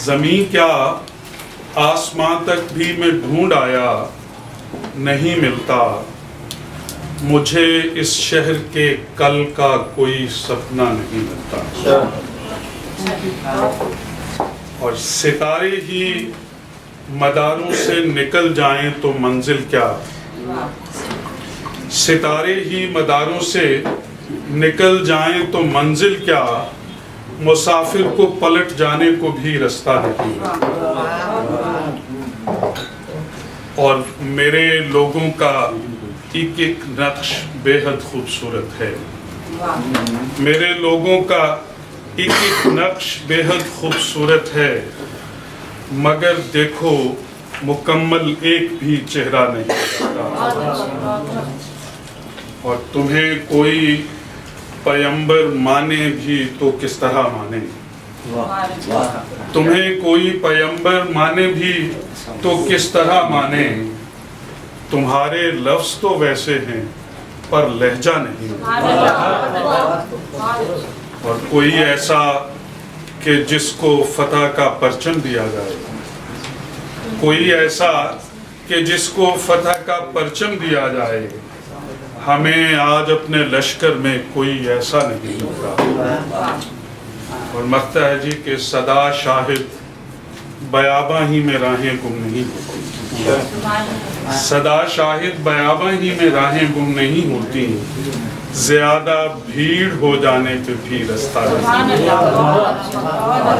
زمین کیا آسمان تک بھی میں ڈھونڈ آیا نہیں ملتا، مجھے اس شہر کے کل کا کوئی سپنا نہیں ملتا۔ اور ستارے ہی مداروں سے نکل جائیں تو منزل کیا، ستارے ہی مداروں سے نکل جائیں تو منزل کیا، مسافر کو پلٹ جانے کو بھی رستہ نہیں۔ اور میرے لوگوں کا ایک ایک نقش بے حد خوبصورت ہے، میرے لوگوں کا ایک ایک نقش بے حد خوبصورت ہے، مگر دیکھو مکمل ایک بھی چہرہ نہیں رہتا۔ اور تمہیں کوئی پیمبر مانے بھی تو کس طرح مانے، تمہیں کوئی پیمبر مانے بھی تو کس طرح مانے، تمہارے لفظ تو ویسے ہیں پر لہجہ نہیں۔ اور کوئی ایسا کہ جس کو فتح کا پرچم دیا جائے، کوئی ایسا کہ جس کو فتح کا پرچم دیا جائے، ہمیں آج اپنے لشکر میں کوئی ایسا نہیں ہوتا۔ اور مکتا ہے جی کہ صدا شاہد بیاباں ہی میں راہیں گم نہیں ہوتی، صدا شاہد بیاباں ہی میں راہیں گم نہیں ہوتی، زیادہ بھیڑ ہو جانے پہ بھی رستہ نہیں۔